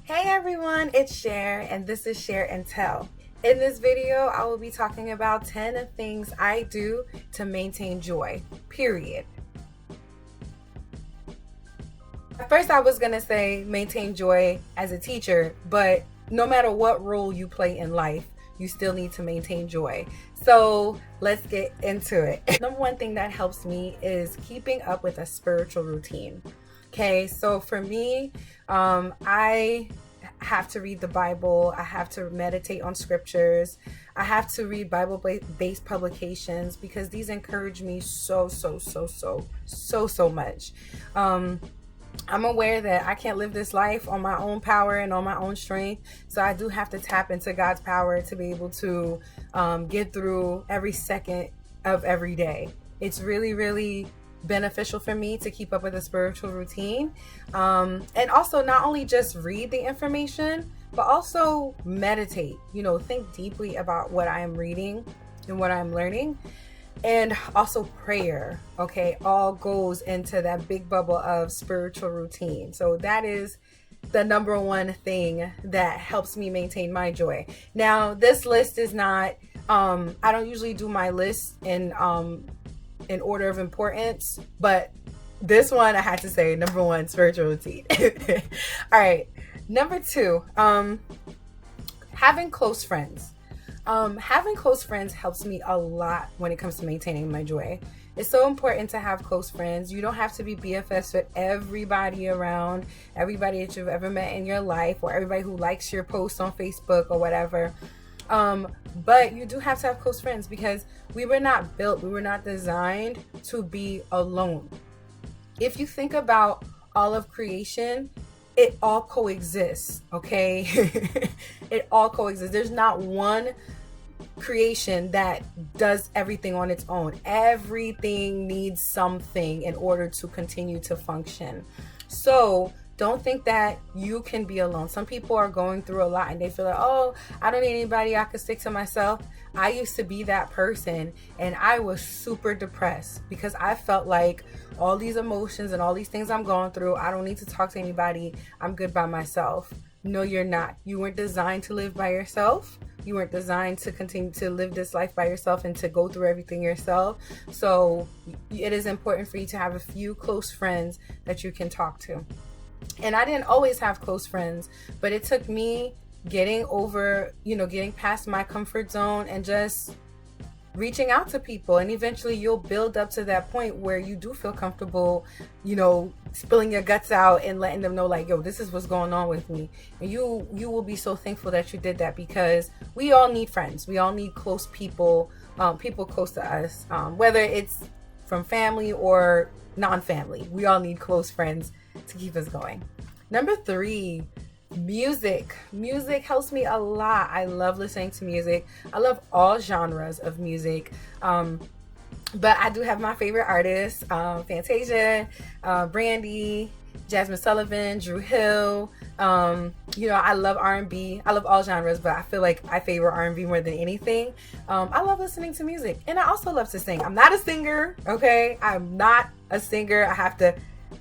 Hey everyone, it's Cher and this is Share and Tell. In this video, I will be talking about 10 things I do to maintain joy, period. At first I was gonna say maintain joy as a teacher, but no matter what role you play in life, you still need to maintain joy. So let's get into it. Number one thing that helps me is keeping up with a spiritual routine. Okay, so for me, I have to read the Bible. I have to meditate on scriptures. I have to read Bible-based publications because these encourage me so much. I'm aware that I can't live this life on my own power and on my own strength. So I do have to tap into God's power to be able to get through every second of every day. It's really beneficial for me to keep up with a spiritual routine. And also not only just read the information, but also meditate, think deeply about what I am reading and what I'm learning. And also prayer, okay, all goes into that big bubble of spiritual routine. So that is the number one thing that helps me maintain my joy. Now, this list is not, I don't usually do my list in order of importance, but this one I had to say, number one, spiritual routine. All right, number two, having close friends. Having close friends helps me a lot when it comes to maintaining my joy. It's so important to have close friends. You don't have to be BFFs with everybody around, everybody that you've ever met in your life, or everybody who likes your posts on Facebook or whatever. But you do have to have close friends because we were not designed to be alone. If you think about all of creation, it all coexists, okay? It all coexists. There's not one creation that does everything on its own. Everything needs something in order to continue to function. So don't think that you can be alone. Some people are going through a lot and they feel like, oh, I don't need anybody. I can stick to myself. I used to be that person and I was super depressed because I felt like all these emotions and all these things I'm going through, I don't need to talk to anybody. I'm good by myself. No, you're not. You weren't designed to live by yourself. You weren't designed to continue to live this life by yourself and to go through everything yourself. So it is important for you to have a few close friends that you can talk to. And I didn't always have close friends, but it took me getting past my comfort zone and just reaching out to people. And eventually you'll build up to that point where you do feel comfortable, spilling your guts out and letting them know like, yo, this is what's going on with me. And you will be so thankful that you did that because we all need friends. We all need close people, people close to us, whether it's from family or non-family. We all need close friends to keep us going. Number three, music. Music helps me a lot. I love listening to music. I love all genres of music. But I do have my favorite artists, Fantasia, Brandy, Jasmine Sullivan, Dru Hill. I love R&B. I love all genres, but I feel like I favor R&B more than anything. I love listening to music. And I also love to sing. I'm not a singer, okay? I'm not a singer. I have to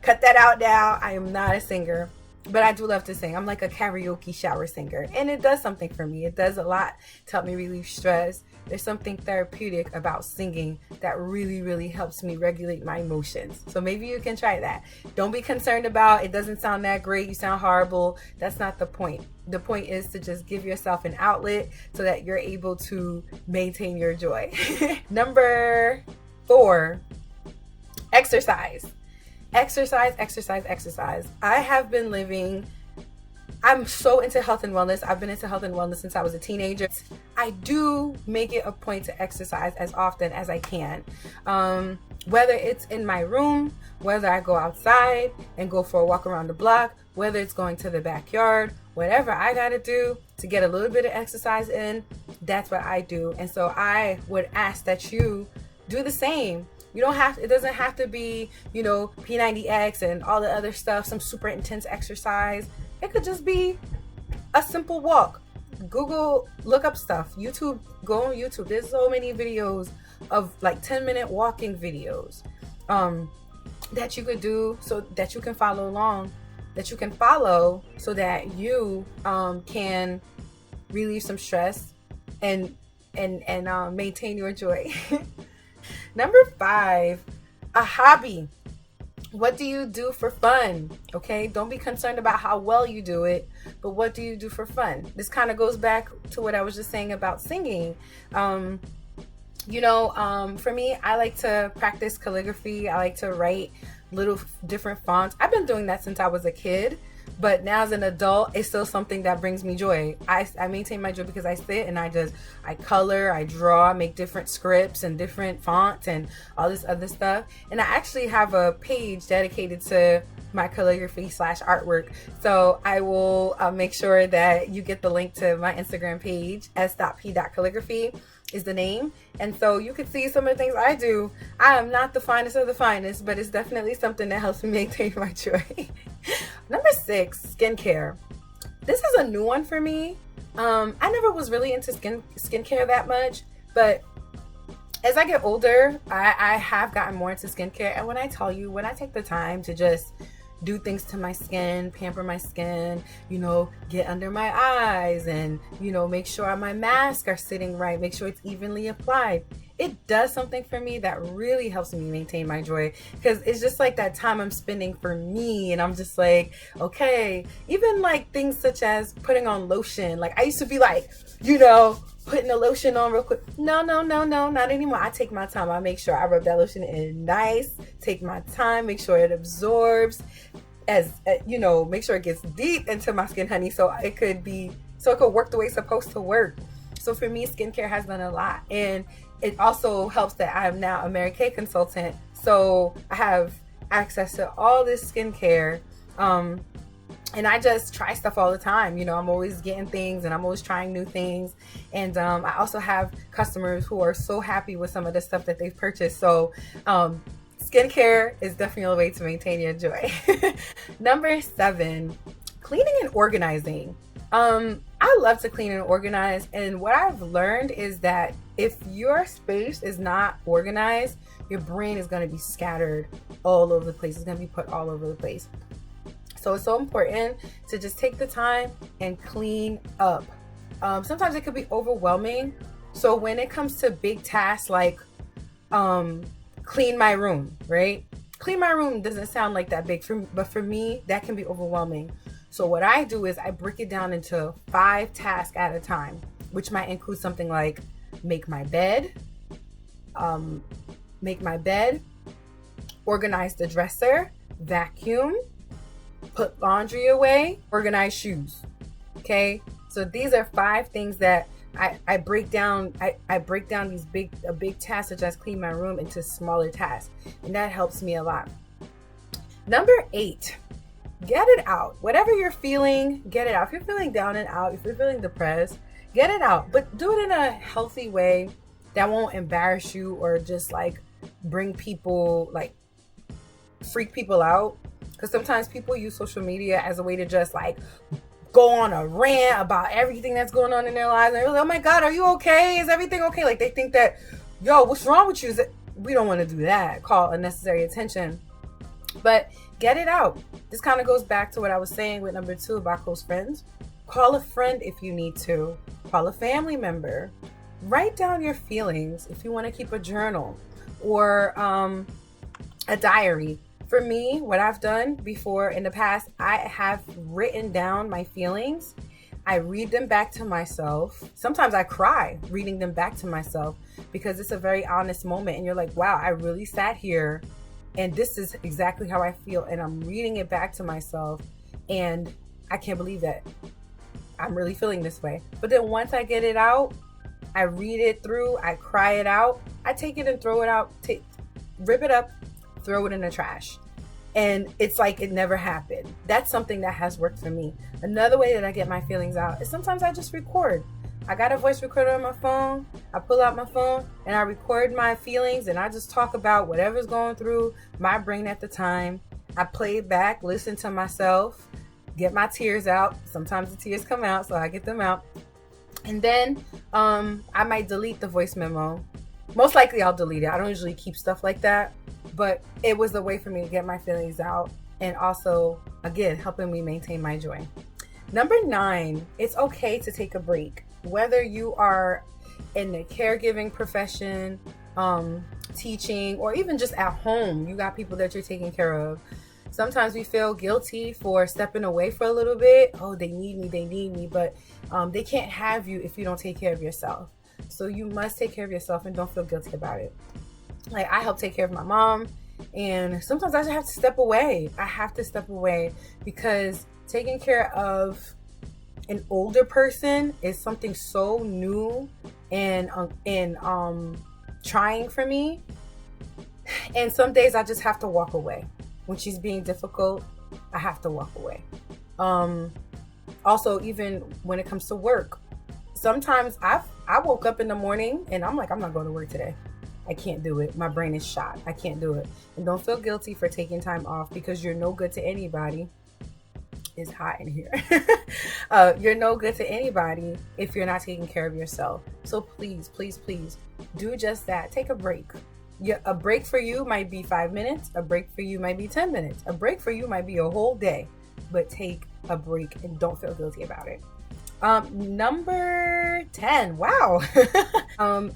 cut that out now. I am not a singer, but I do love to sing. I'm like a karaoke shower singer, and it does something for me. It does a lot to help me relieve stress. There's something therapeutic about singing that really helps me regulate my emotions. So maybe you can try that. Don't be concerned about it doesn't sound that great, you sound horrible. That's not the point. The point is to just give yourself an outlet so that you're able to maintain your joy. Number four, exercise. Exercise. I have been I'm so into health and wellness. I've been into health and wellness since I was a teenager. I do make it a point to exercise as often as I can. Whether it's in my room, whether I go outside and go for a walk around the block, whether it's going to the backyard, whatever I gotta do to get a little bit of exercise in, that's what I do. And so I would ask that you do the same. It doesn't have to be, P90X and all the other stuff, some super intense exercise. It could just be a simple walk. Google, look up stuff. YouTube, go on YouTube. There's so many videos of like 10-minute walking videos that you could do so that you can follow along that you can follow so that you can relieve some stress and maintain your joy. Number 5, a hobby. What do you do for fun? Okay, don't be concerned about how well you do it, but what do you do for fun? This kind of goes back to what I was just saying about singing. For me, I like to practice calligraphy. I like to write little different fonts. I've been doing that since I was a kid, but now as an adult, it's still something that brings me joy. I maintain my joy because I sit and I color, I draw, make different scripts and different fonts and all this other stuff. And I actually have a page dedicated to my calligraphy / artwork. So I will make sure that you get the link to my Instagram page, s.p.calligraphy is the name. And so you can see some of the things I do. I am not the finest of the finest, but it's definitely something that helps me maintain my joy. Number 6, skincare. This is a new one for me. I never was really into skincare that much, but as I get older, I have gotten more into skincare. And when I take the time to just do things to my skin, pamper my skin, get under my eyes and, make sure my masks are sitting right, make sure it's evenly applied. It does something for me that really helps me maintain my joy, because it's just like that time I'm spending for me, and I'm just like, okay, even like things such as putting on lotion. Like I used to be like, putting the lotion on real quick. No, not anymore. I take my time. I make sure I rub that lotion in nice, take my time, make sure it absorbs make sure it gets deep into my skin, honey, so it could work the way it's supposed to work. So for me, skincare has done a lot. And it also helps that I am now a Mary Kay consultant. So I have access to all this skincare. And I just try stuff all the time. I'm always getting things and I'm always trying new things. And I also have customers who are so happy with some of the stuff that they've purchased. So skincare is definitely a way to maintain your joy. Number 7, cleaning and organizing. I love to clean and organize. And what I've learned is that if your space is not organized, your brain is going to be scattered all over the place. It's going to be put all over the place. So it's so important to just take the time and clean up. Sometimes it could be overwhelming. So when it comes to big tasks like clean my room, right? Clean my room doesn't sound like that big, but for me, that can be overwhelming. So what I do is I break it down into 5 tasks at a time, which might include something like make my bed, organize the dresser, vacuum, put laundry away, organize shoes. Okay, so these are 5 things that I break down. I break down these big tasks such as clean my room into smaller tasks, and that helps me a lot. Number 8, get it out. Whatever you're feeling, get it out. If you're feeling down and out, if you're feeling depressed, get it out, but do it in a healthy way that won't embarrass you or just like bring people, like freak people out. Because sometimes people use social media as a way to just like go on a rant about everything that's going on in their lives. And they're like, oh my God, are you okay? Is everything okay? Like they think that, yo, what's wrong with you? We don't want to do that. Call unnecessary attention. But get it out. This kind of goes back to what I was saying with number 2 about close friends. Call a friend if you need to. Call a family member. Write down your feelings if you want to keep a journal or a diary. For me, what I've done before in the past, I have written down my feelings. I read them back to myself. Sometimes I cry reading them back to myself because it's a very honest moment. And you're like, wow, I really sat here and this is exactly how I feel. And I'm reading it back to myself. And I can't believe that I'm really feeling this way. But then once I get it out, I read it through, I cry it out, I take it and throw it out, rip it up, throw it in the trash. And it's like it never happened. That's something that has worked for me. Another way that I get my feelings out is sometimes I just record. I got a voice recorder on my phone. I pull out my phone and I record my feelings and I just talk about whatever's going through my brain at the time. I play it back, listen to myself, get my tears out. Sometimes the tears come out, so I get them out. And then I might delete the voice memo. Most likely I'll delete it. I don't usually keep stuff like that. But it was a way for me to get my feelings out. and also, again, helping me maintain my joy. Number 9, it's okay to take a break. Whether you are in the caregiving profession, teaching, or even just at home, you got people that you're taking care of. Sometimes we feel guilty for stepping away for a little bit. Oh, they need me, but they can't have you if you don't take care of yourself. So you must take care of yourself and don't feel guilty about it. Like, I help take care of my mom, and sometimes I just have to step away. I have to step away because taking care of an older person is something so new and trying for me. And some days I just have to walk away. When she's being difficult, I have to walk away. Also, even when it comes to work, sometimes I woke up in the morning and I'm like, I'm not going to work today. I can't do it. My brain is shot. I can't do it. And don't feel guilty for taking time off, because you're no good to anybody. It's hot in here. You're no good to anybody if you're not taking care of yourself. So please, please, please do just that. Take a break. A break for you might be 5 minutes. A break for you might be 10 minutes. A break for you might be a whole day. But take a break and don't feel guilty about it. Number 10. Wow.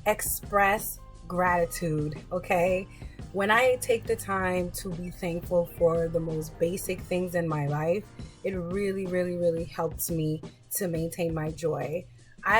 Express gratitude. Okay. When I take the time to be thankful for the most basic things in my life, it really, really, really helps me to maintain my joy.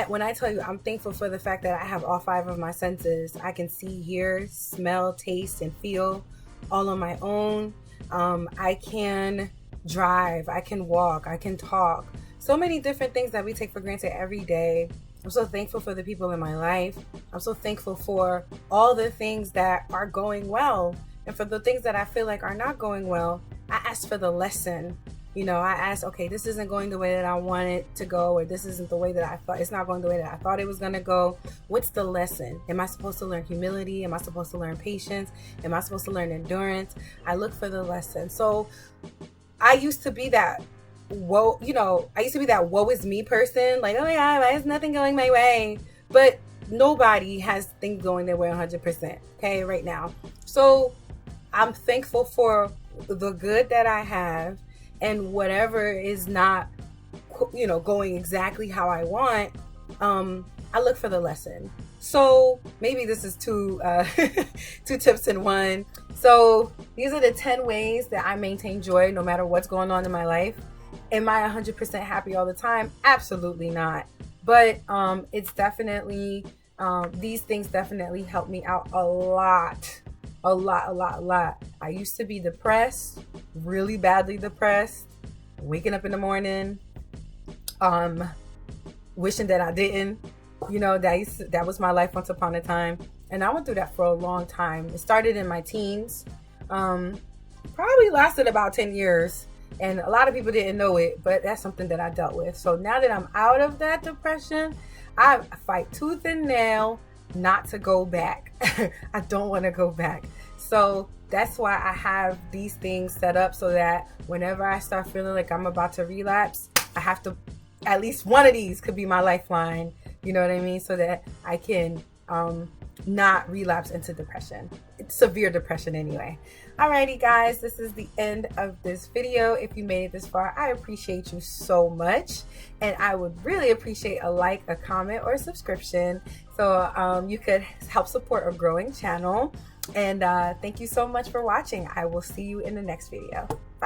When I tell you I'm thankful for the fact that I have all 5 of my senses, I can see, hear, smell, taste, and feel all on my own. I can drive, I can walk, I can talk. So many different things that we take for granted every day. I'm so thankful for the people in my life. I'm so thankful for all the things that are going well. And for the things that I feel like are not going well, I ask for the lesson. I ask, okay, this isn't going the way that I want it to go, or this isn't the way that I thought, it's not going the way that I thought it was going to go. What's the lesson? Am I supposed to learn humility? Am I supposed to learn patience? Am I supposed to learn endurance? I look for the lesson. So I used to be that woe is me person. Like, oh my God, why is nothing going my way? But nobody has things going their way 100%, okay, right now. So I'm thankful for the good that I have, and whatever is not, going exactly how I want, I look for the lesson. So maybe this is two tips in one. So these are the 10 ways that I maintain joy no matter what's going on in my life. Am I 100% happy all the time? Absolutely not. But it's definitely, these things definitely help me out a lot. I used to be depressed, really badly depressed, waking up in the morning, wishing that I didn't. That was my life once upon a time. And I went through that for a long time. It started in my teens, probably lasted about 10 years. And a lot of people didn't know it, but that's something that I dealt with. So now that I'm out of that depression, I fight tooth and nail not to go back. I don't want to go back. So that's why I have these things set up, so that whenever I start feeling like I'm about to relapse, I have to, at least one of these could be my lifeline. You know what I mean? So that I can not relapse into depression. It's severe depression anyway. Alrighty guys, this is the end of this video. If you made it this far, I appreciate you so much, and I would really appreciate a like, a comment, or a subscription, so you could help support a growing channel. And thank you so much for watching. I will see you in the next video. Bye.